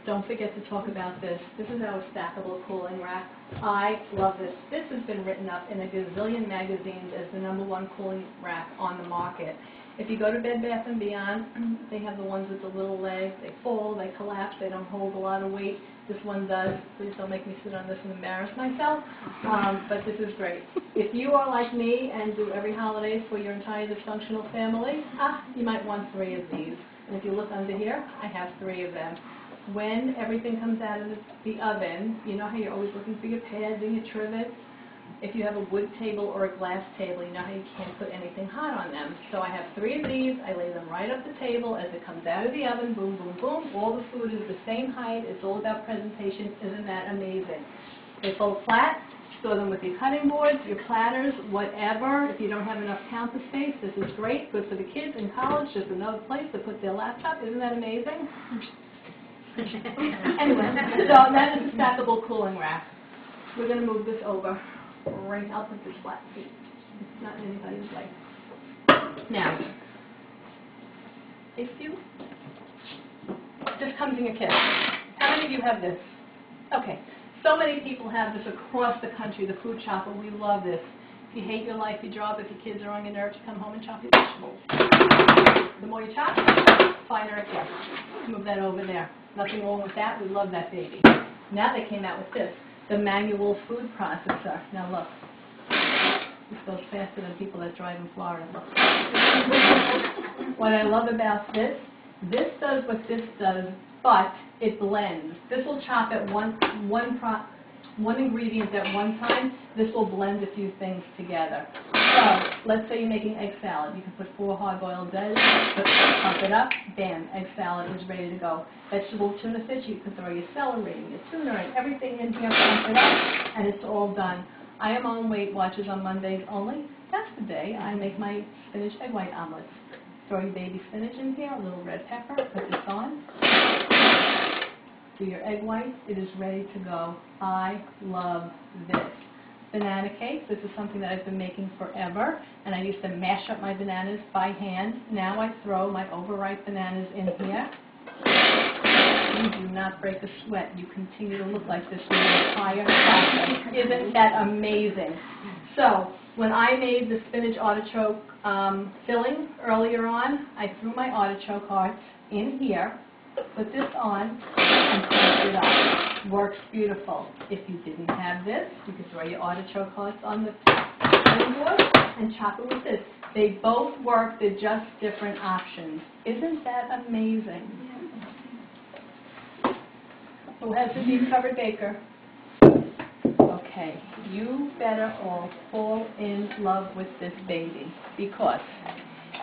don't forget to talk about this. This is our stackable cooling rack. I love this. This has been written up in a gazillion magazines as the #1 cooling rack on the market. If you go to Bed Bath & Beyond, they have the ones with the little legs. They fall, they collapse, they don't hold a lot of weight. This one does. Please don't make me sit on this and embarrass myself. But this is great. If you are like me and do every holiday for your entire dysfunctional family, you might want 3 of these. And if you look under here, I have 3 of them. When everything comes out of the oven, you know how you're always looking for your pads and your trivets? If you have a wood table or a glass table, you know how you can't put anything hot on them. So I have 3 of these. I lay them right up the table as it comes out of the oven. Boom, boom, boom. All the food is the same height. It's all about presentation. Isn't that amazing? They fold flat. Store them with your cutting boards, your platters, whatever. If you don't have enough counter space, this is great. Good for the kids in college. Just another place to put their laptop. Isn't that amazing? Anyway, so that is a stackable cooling rack. We're going to move this over. Right, I'll put this flat. It's not in anybody's way. Now, if you, this comes in your kit. How many of you have this? Okay, so many people have this across the country, the food chopper. We love this. If you hate your life, you drop. If your kids are on your nerves, you come home and chop your vegetables. The more you chop, finer it gets. Move that over there. Nothing wrong with that. We love that baby. Now they came out with this. The manual food processor. Now look, this goes faster than people that drive in Florida. Look. What I love about this does what this does, but it blends. This will chop at one ingredient at one time. This will blend a few things together. So let's say you're making egg salad. You can put 4 hard-boiled eggs, pump it up, bam, egg salad is ready to go. Vegetable tuna fish, you can throw your celery and your tuna and everything in here, pump it up, and it's all done. I am on Weight Watchers on Mondays only. That's the day I make my spinach egg white omelets. Throw your baby spinach in here, a little red pepper, put this on. Do your egg white, it is ready to go. I love this. Banana cake, this is something that I've been making forever, and I used to mash up my bananas by hand. Now I throw my overripe bananas in here. You do not break a sweat. You continue to look like this for the entire process. Isn't that amazing? So, when I made the spinach artichoke filling earlier on, I threw my artichoke hearts in here, put this on, and close it up. Works beautiful. If you didn't have this, you could throw your artichoke hearts on the cutting board and chop it with this. They both work. They're just different options. Isn't that amazing? Who has the deep covered baker? Okay, you better all fall in love with this baby, because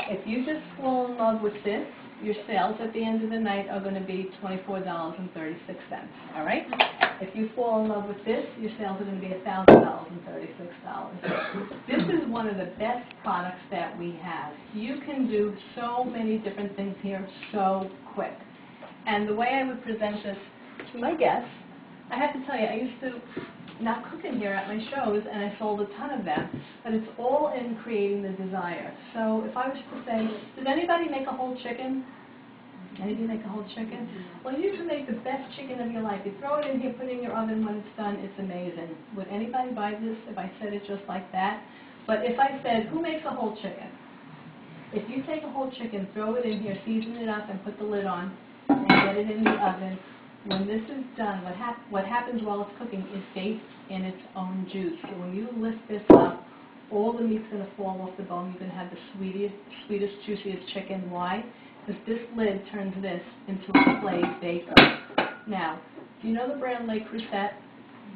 if you just fall in love with this, your sales at the end of the night are going to be $24.36, all right? If you fall in love with this, your sales are going to be $1,036. This is one of the best products that we have. You can do so many different things here so quick. And the way I would present this to my guests, I have to tell you, I used to not cook in here at my shows, and I sold a ton of them, but it's all in creating the desire. So if I was to say, does anybody make a whole chicken? Anybody make a whole chicken? Well, you can make the best chicken of your life. You throw it in here, put it in your oven. When it's done, it's amazing. Would anybody buy this if I said it just like that? But if I said, who makes a whole chicken? If you take a whole chicken, throw it in here, season it up, and put the lid on, and get it in the oven, when this is done, what happens while it's cooking is baked in its own juice. So when you lift this up, all the meat's going to fall off the bone. You're going to have the sweetest, juiciest chicken. Why? Because this lid turns this into a clay baker. Now, do you know the brand Le Creuset?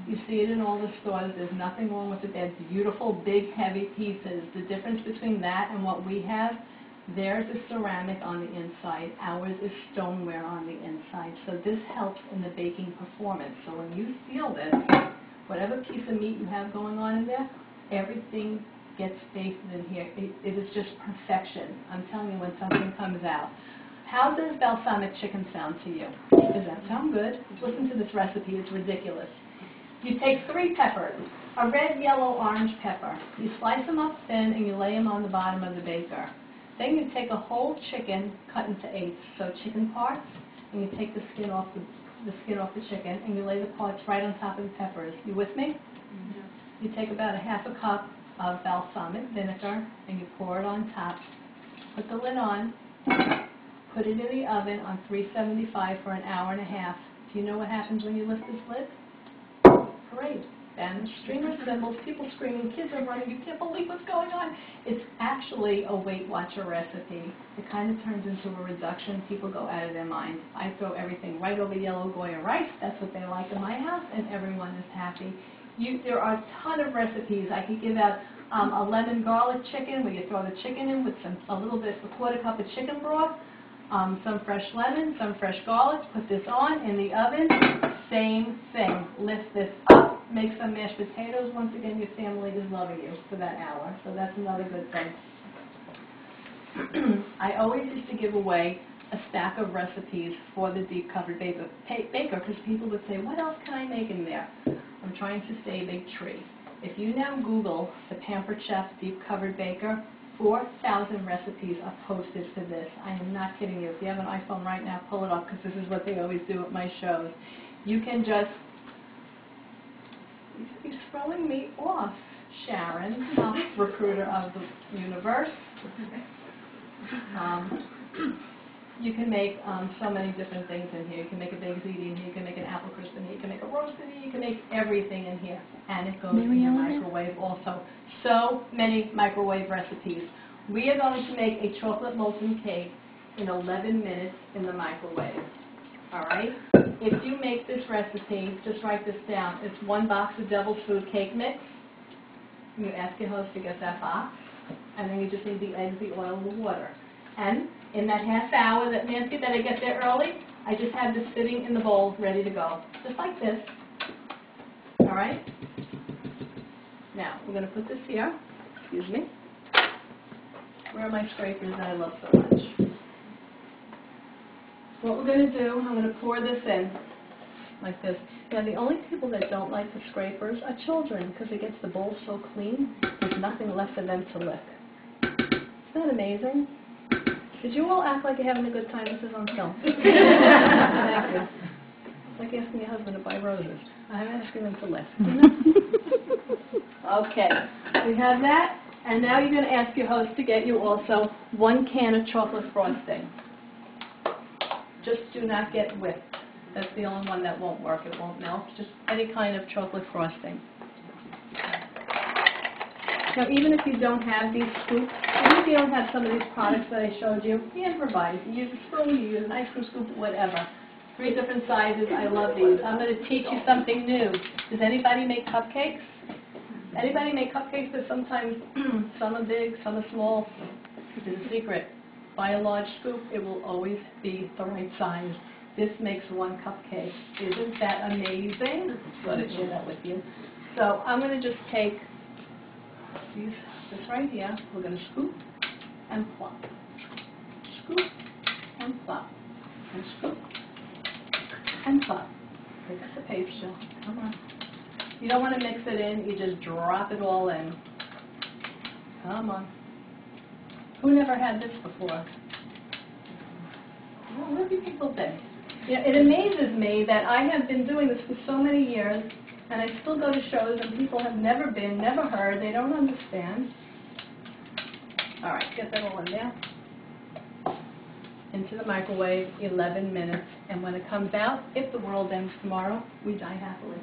You see it in all the stores. There's nothing wrong with it. They're beautiful, big, heavy pieces. The difference between that and what we have, theirs is ceramic on the inside. Ours is stoneware on the inside. So this helps in the baking performance. So when you seal this, whatever piece of meat you have going on in there, everything gets basted in here. It is just perfection. I'm telling you, when something comes out. How does balsamic chicken sound to you? Does that sound good? Listen to this recipe. It's ridiculous. You take 3 peppers, a red, yellow, orange pepper. You slice them up thin and you lay them on the bottom of the baker. Then you take a whole chicken cut into 8, so chicken parts, and you take the skin off the skin off the chicken, and you lay the parts right on top of the peppers. You with me? You take about a half a cup of balsamic vinegar, and you pour it on top. Put the lid on. Put it in the oven on 375 for an hour and a half. Do you know what happens when you lift this lid? Great. And streamer cymbals, people screaming, kids are running, you can't believe what's going on. It's actually a Weight Watcher recipe. It kind of turns into a reduction. People go out of their mind. I throw everything right over yellow Goya rice. That's what they like in my house, and everyone is happy. There are a ton of recipes. I could give out a lemon garlic chicken where you throw the chicken in with a quarter cup of chicken broth, some fresh lemon, some fresh garlic. Put this on in the oven. Same thing. Lift this up. Make some mashed potatoes. Once again, your family is loving you for that hour, so that's another good thing. I always used to give away a stack of recipes for the deep covered baker because people would say, what else can I make in there? I'm trying to save a tree. If you now Google the Pampered Chef Deep Covered Baker, 4,000 recipes are posted for this. I am not kidding you. If you have an iPhone right now, pull it up because this is what they always do at my shows. You can just... He's throwing me off, Sharon, recruiter of the universe. You can make so many different things in here. You can make a baked ziti in here. You can make an apple crisp in here. You can make a roast in here. You can make everything in here. And it goes in your microwave also. So many microwave recipes. We are going to make a chocolate molten cake in 11 minutes in the microwave. All right? If you make this recipe, just write this down. It's 1 box of Devil's Food cake mix. You ask your host to get that box. And then you just need the eggs, the oil, and the water. And in that half hour that Nancy, that I get there early, I just have this sitting in the bowl ready to go. Just like this. All right? Now, we're going to put this here. Excuse me. Where are my scrapers that I love so much? What we're going to do, I'm going to pour this in like this. Now, the only people that don't like the scrapers are children because it gets the bowl so clean, there's nothing left for them to lick. Isn't that amazing? Did you all act like you're having a good time? This is on film. Thank you. It's like asking your husband to buy roses. I'm asking them to lift. Okay, we have that. And now you're going to ask your host to get you also 1 can of chocolate frosting. Just do not get whipped. That's the only one that won't work. It won't melt. Just any kind of chocolate frosting. Now, even if you don't have these scoops, even if you don't have some of these products that I showed you, you improvise. You use a spoon, you use an ice cream scoop, whatever. 3 different sizes. I love these. I'm going to teach you something new. Does anybody make cupcakes? Anybody make cupcakes? But sometimes some are big, some are small. This is a secret. Buy a large scoop. It will always be the right size. This makes 1 cupcake. Isn't that amazing? I'm going to share that with you. So I'm going to just take this right here. We're going to scoop and plop. Scoop and plop. And scoop and plop. Pick up the paper shell. Come on. You don't want to mix it in. You just drop it all in. Come on. Who never had this before? Well, where do people think? You know, it amazes me that I have been doing this for so many years, and I still go to shows, and people have never been, never heard. They don't understand. All right, get that all in there. Into the microwave, 11 minutes. And when it comes out, if the world ends tomorrow, we die happily.